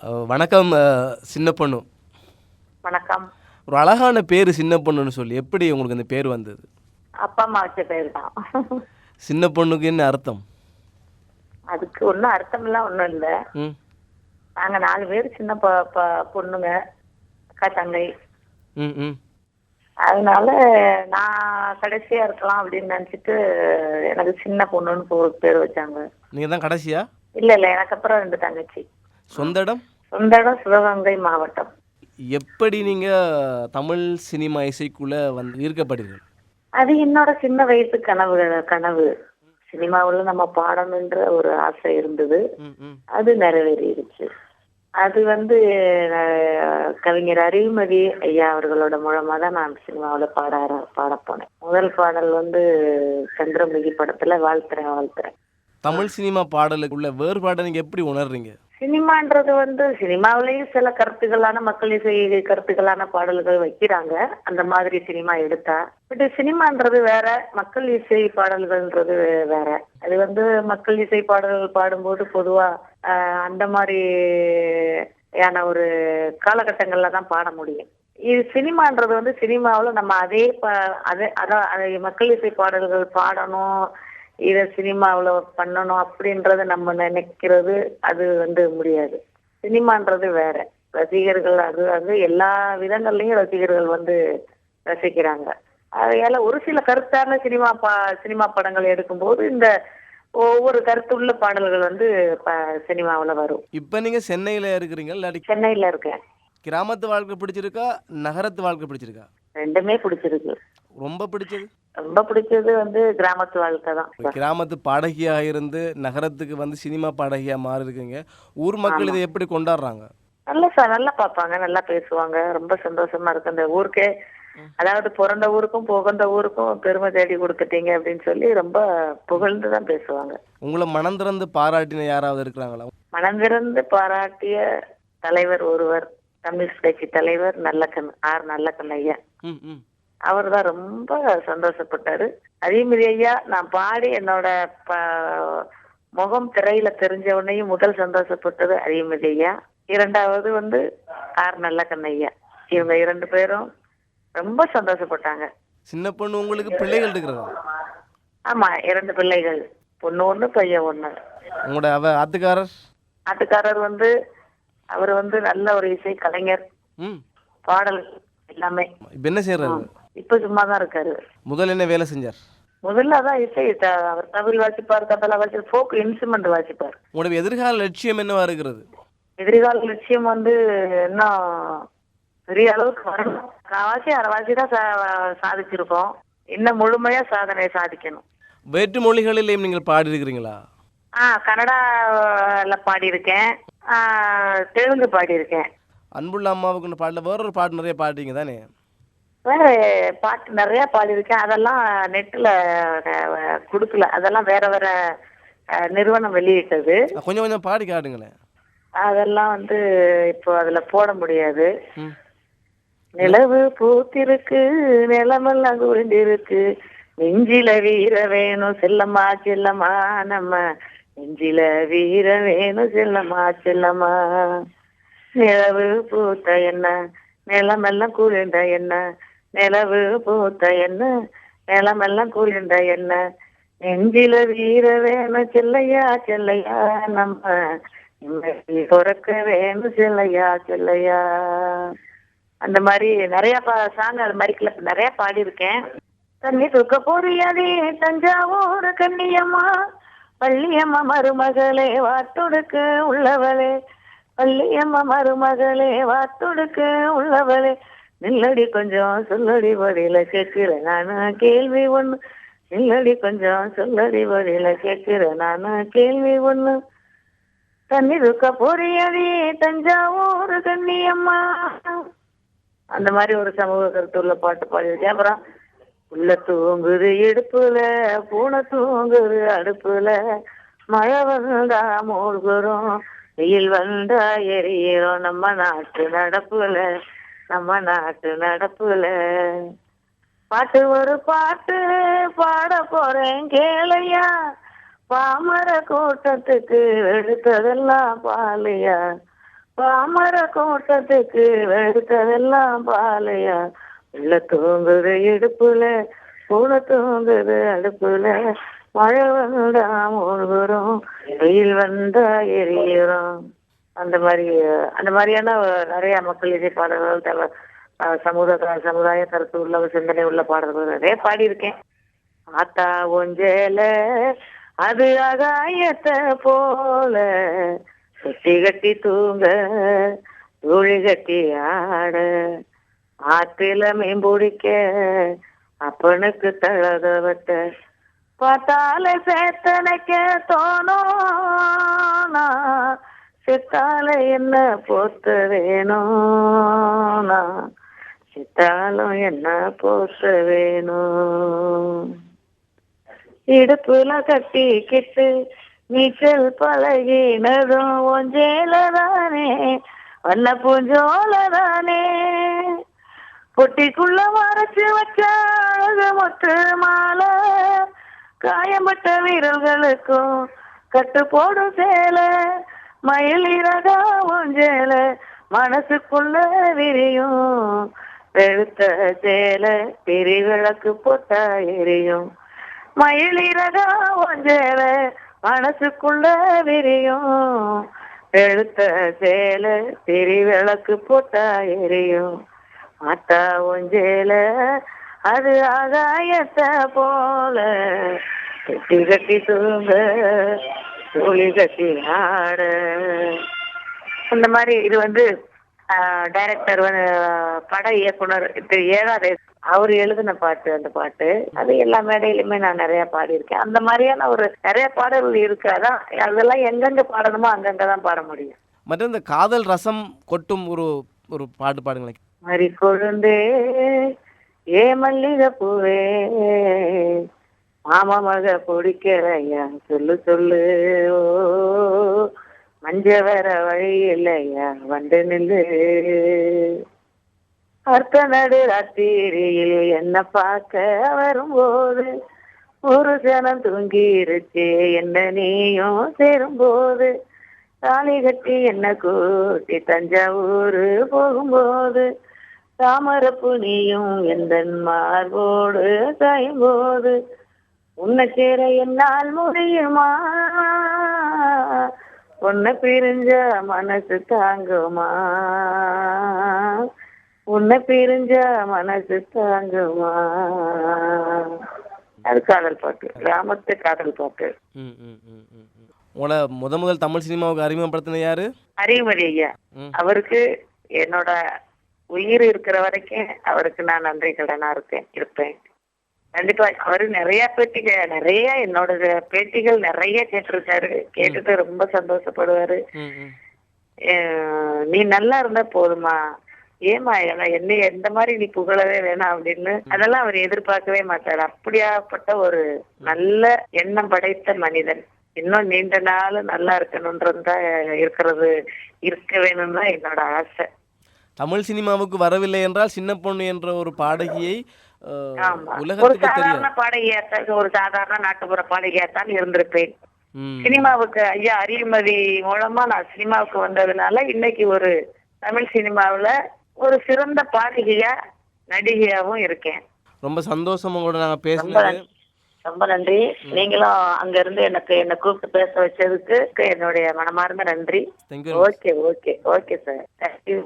வணக்கம் சின்ன பொண்ணு. வணக்கம். ஒரு அழகான பேரு சின்ன பொண்ணுன்னு சொல்லி. எப்படி உங்களுக்கு அந்த பேர் வந்தது? அப்பா அம்மா வச்ச பேர் தான். சின்ன பொண்ணுக்கு என்ன அர்த்தம்? அதுக்கு ஒன்றும் அர்த்தம்லாம் ஒன்றும் இல்லை. ம் நாங்கள் 4 பேர் சின்ன பொண்ணுங்க, அக்கா தங்கை. ம் ம் அதனால நான் கடைசியா இருக்கலாம் அப்படின்னு நினச்சிட்டு எனக்கு சின்ன பொண்ணுன்னு ஒரு பேர் வச்சாங்க. நீங்கள் தான் கடைசியா? இல்லை இல்லை, எனக்கு அப்புறம் 2 தங்கச்சி. சொந்த இடம்? சொந்த இடம் சிவகங்கை மாவட்டம். எப்படி நீங்கள் தமிழ் சினிமா இசைக்குள்ளே ஈர்க்கப்படுறீர்கள்? அது என்னோட சின்ன வயசு கனவு. சினிமாவில் நம்ம பாடணுன்ற ஒரு ஆசை இருந்தது. ம் ம் அது நிறைவேறிடுச்சு. அது கவிஞர் அறிவுமதி ஐயா அவர்களோட மூலமா தான் நான் சினிமாவில் பாட போனேன். முதல் பாடல் சந்திரமுகி படத்துல வாழ்த்துறேன். தமிழ் சினிமா பாடலுக்குள்ள வேறுபாடை நீங்கள் எப்படி உணர்றீங்க? சினிமான்றது சினிமாவிலேயும் சில கருத்துக்களான மக்கள் இசை கருத்துக்களான பாடல்கள் வைக்கிறாங்க. அந்த மாதிரி சினிமா எடுத்தா, பட் சினிமான்றது வேற, மக்கள் இசை பாடல்கள்ன்றது வேற. அது மக்கள் இசை பாடல்கள் பாடும்போது பொதுவா அந்த மாதிரியான ஒரு காலகட்டங்கள்ல தான் பாட முடியும். இது சினிமான்றது சினிமாவில் நம்ம அதை மக்கள் இசை பாடல்கள் பாடணும், இதை சினிமாவில் பண்ணணும் அப்படின்றத நம்ம நினைக்கிறது அது முடியாது. வேற. ரசிகர்கள் அது எல்லா விதங்கள்லயும் ரசிகர்கள் ரசிக்கிறாங்க. அதையால ஒரு சில கருத்தான சினிமா படங்கள் எடுக்கும்போது இந்த ஒவ்வொரு கருத்துள்ள பாடல்கள் சினிமாவில் வரும். இப்போ நீங்கள் சென்னையில் இருக்கிறீங்க, இல்லாட்டி சென்னையில இருக்கேன். கிராமத்து வாழ்க்கை பிடிச்சிருக்கா, நகரத்து வாழ்க்கை பிடிச்சிருக்கா? ரெண்டுமே பிடிச்சிருக்கு. ரொம்ப பிடிச்சது? ரொம்ப பிடிச்சது கிராமத்து வாழ்க்கை தான். கிராமத்து பாடகியாக இருந்து நகரத்துக்கு சினிமா பாடகியா மாறி இருக்கீங்க. ஊர் மக்கள் இதை எப்படி கொண்டாடுறாங்க? நல்லா பார்ப்பாங்க, நல்லா பேசுவாங்க. ரொம்ப சந்தோஷமா இருக்கு. அந்த ஊருக்கே, அதாவது பிறந்த ஊருக்கும் புகுந்த ஊருக்கும் பெருமை தேடி கொடுத்துட்டீங்க அப்படின்னு சொல்லி ரொம்ப புகழ்ந்து தான் பேசுவாங்க. உங்களை மனம் திறந்து பாராட்டின யாராவது இருக்கிறாங்களா? மனம் திறந்து பாராட்டிய தலைவர் ஒருவர், கம்யூனிஸ்ட் கட்சி தலைவர் நல்லக்கண் ஐயா. அவர் தான் ரொம்ப சந்தோஷப்பட்டாரு. அறிவுமதி ஐயா நான் பாடி என்னோட முகம் திரையில தெரிஞ்ச உடனேயும் முதல் சந்தோஷப்பட்டது அறிவுமதி ஐயா. இரண்டாவது நல்லக்கண் ஐயா. இவங்க 2 பேரும் ரொம்ப சந்தோஷப்பட்டாங்க. சின்ன பொண்ணு, உங்களுக்கு பிள்ளைகள் இருக்கிறதா? ஆமா, 2 பிள்ளைகள், பொண்ணு 1 பையன் 1. உங்களோட ஆத்துக்காரர் அவர் நல்ல ஒரு இசை கலைஞர். பாடல் எல்லாமே. இப்ப என்ன செய்யறாரு? இப்ப சும்மாதான் இருக்காரு. முதல்ல என்ன வேலை செஞ்சார்? முதல்ல அதான் இசை, அவர் தவில் வாசிப்பார், தபலா வாசிப்பார், ஃபோக் இன்ஸ்ட்ருமெண்ட் வாசிப்பார். உங்களுடைய எதிர்கால லட்சியம் என்னவா இருக்கிறது? எதிர்கால லட்சியம் இன்னும் பெரிய அளவுக்கு வரணும். அரைவாசி தான் சாதிச்சிருக்கோம். இன்னும் முழுமையா சாதனை சாதிக்கணும். வேற்று மொழிகளிலேயும் நீங்கள் பாடி இருக்கிறீங்களா? கன்னடால பாடியிருக்கேன், தெலுங்கு பாடியிருக்கேன். அன்புள்ள அம்மாவுக்கு பாடல வேறொரு பாட்டு நிறைய பாடுறீங்க தானே? வேற பாட்டு நிறைய பாடியிருக்கேன். அதெல்லாம் நெட்ல கொடுக்கல, அதெல்லாம் வேற வேற நிறுவனம் வெளியிட்டது. கொஞ்சம் கொஞ்சம் பாடி காட்டுங்களேன். அதெல்லாம் இப்போ அதுல போட முடியாது. நிலவு பூத்திருக்கு, நிலமெல்லாம் குளிர்ந்திருக்கு, நெஞ்சில வீர வேணும் செல்லம்மா செல்லம்மா, நம்ம நெஞ்சில வீர வேணும் செல்லம்மா செல்லம்மா. நிலவு பூத்த என்ன, நிலமெல்லாம் குளிர்ந்த என்ன, நிலவு பூத்த என்ன, நிலமெல்லாம் குளிர்ந்த என்ன, நெஞ்சில வீர வேணும் செல்லையா செல்லையா, நம்ம பொறக்க வேணும் செல்லையா செல்லையா. அந்த மாதிரி நிறைய சாங் அது மாதிரி கிளப் நிறைய பாடியிருக்கேன். தண்ணி தூக்க போறியாதே தஞ்சாவூர் கண்ணியம்மா, பள்ளியம்மா மருமகளே வாத்தொடுக்கு உள்ளவளே, பள்ளியம்மா மருமகளே வாத்தொடுக்கு உள்ளவளே, நில்லடி கொஞ்சம் சொல்லடி வழியில கேட்கிறேன் நானு கேள்வி ஒண்ணு, நில்லடி கொஞ்சம் சொல்லடி வழியில கேட்கிறேன் நானு கேள்வி ஒண்ணு, தண்ணி தூக்க போறியாதே தஞ்சாவூர் கண்ணியம்மா. அந்த மாதிரி ஒரு சமூக கருத்துள்ள பாட்டு பாடியிருக்கேன். அப்புறம் உள்ள தூங்குது இடுப்புல, பூனை தூங்குது அடுப்புல, மழை வந்தா மூழ்குறோம், வெயில் வந்தா எரியிறோம், நம்ம நாட்டு நடப்புல, நம்ம நாட்டு நடப்புல. பாட்டு ஒரு பாட்டு பாட போறேன் கேளையா, பாமர கூட்டத்துக்கு எடுத்ததெல்லாம் பாலையா, பாமர கூட்டத்துக்கு வெறுத்ததெல்லாம் பாலையா, உள்ள தூங்குது இடுப்புல, பூனை தூங்குது அடுப்புல, மழை வந்தா மூழ்குறோம், வெயில் வந்தா எரியுறோம். அந்த மாதிரி அந்த மாதிரியான நிறைய மக்கள் இசை பாடல்கள் சமுதாய கருத்து உள்ள சிந்தனை உள்ள பாடல்கள் நிறைய பாடியிருக்கேன். ஆத்தா ஒஞ்சேல அது ஆகாயத்தை போல, கட்டி கட்டி தூங்க தூளி கட்டி ஆட, ஆத்தில மீன்புடிக்க அப்பனுக்கு தழகவட்ட, பார்த்தால சேத்தனைக்க தோணும், சித்தால என்ன போத்த வேணும், சித்தாலும் என்ன போத்த வேணும். இடுப்புல கட்டிக்கிட்டு நீச்சல் பழகினதும் ஒஞ்சேலதானே, வண்ண பூஞ்சோலதானே, பொட்டிக்குள்ள மறைச்சு வச்ச அழகு மொட்டு மாலை, காயம்பட்ட வீரர்களுக்கும் கட்டு போடும் சேலை, மயில் இறகா ஒஞ்சேல மனசுக்குள்ள விரியும், வெளுத்த சேலை திரிவிளக்கு போட்டா எரியும், மயில் இறகா ஒஞ்சேல மனசுக்குள்ள விரியும், வெளுத்த சேலை திரிவிளக்கு போட்டா எரியும். ஆத்தா ஒஞ்சேல அது ஆகாயத்தை போல, கட்டி கட்டி தூங்க தோழி கட்டி ஆட. இந்த மாதிரி இது வந்து டைரக்டர் பட இயக்குனர் திரு ஏகாதேஷ் அவர் எழுதின பாட்டு. அந்த பாட்டு அது எல்லா மேடையிலுமே நான் நிறைய பாடியிருக்கேன். அந்த மாதிரியான ஒரு நிறைய பாடல்கள் இருக்கு. அதான் அதெல்லாம் எங்கெங்க பாடணுமோ அங்கங்கதான் பாட முடியும். மற்றும் இந்த காதல் ரசம் கொட்டும் ஒரு ஒரு பாட்டு பாடுங்களேன். மறி கொழுந்தே ஏ மல்லிகை பூவே, மாமா மக பிடிக்கலையா சொல்லு சொல்லு, ஓ மஞ்ச வர வழி இல்லையா வந்து நில்லு, அர்த்த நடு ராத்திரியில் என்ன பார்க்க வரும்போது, ஒரு ஜனம் தூங்கிருச்சு என்ன நீயும் சேரும்போது, தாலி கட்டி என்ன கூட்டி தஞ்சாவூர் போகும்போது, தாமரப்பு நீயும் எந்த மார்போடு சாயும்போது, உன்னை சேர என்னால் முடியுமா, உன்னை பிரிஞ்ச மனசு தாங்குமா, உன்னை பிரிஞ்ச மனசு தாங்குமா. அது காதல் பாட்டு, கிராமத்து காதல் பாட்டு. உங்களை முதல் தமிழ் சினிமாவுக்கு அறிமுகப்படுத்தின யாரு? அறிவுமதி ஐயா. அவருக்கு என்னோட உயிர் இருக்கிற வரைக்கும் அவருக்கு நான் நன்றி கடனா இருப்பேன். கண்டிப்பா அவரு நிறைய என்னோட பேட்டிகள் நிறைய கேட்டிருக்காரு. கேட்டுட்டு ரொம்ப சந்தோஷப்படுவாரு. நீ நல்லா இருந்தா போதுமா, ஏமா என்ன எந்த மாதிரி நீ புகழவே வேணாம் அப்படின்னு அதெல்லாம் அவர் எதிர்பார்க்கவே மாட்டாரு. அப்படியாப்பட்ட ஒரு நல்ல எண்ணம் படைத்த மனிதன். இன்னும் நீண்ட நாள் நல்லா இருக்கணும்ன்றதுதான் இருக்க வேணும்னு தான் என்னோட ஆசை. தமிழ் சினிமாவுக்கு வரவில்லை என்றால் சின்ன பொண்ணு என்ற ஒரு பாடகியை ஒரு சாதாரண பாடகியாத்தான், ஒரு சாதாரண நாட்டுப்புற பாடகியாத்தான் இருந்திருப்பேன். சினிமாவுக்கு ஐயா அறிவுமதி மூலமா நான் சினிமாவுக்கு வந்ததுனால இன்னைக்கு ஒரு தமிழ் சினிமாவுல ஒரு சிறந்த பாடகியா நடிகையாவும் இருக்கேன். ரொம்ப சந்தோஷம் உங்களோட நாங்க பேசுனது. ரொம்ப நன்றி. நீங்களும் அங்க இருந்து என்ன கூப்பிட்டு பேச வச்சதுக்கு என்னுடைய மனமார்ந்த நன்றி. Okay okay okay sir, thank you.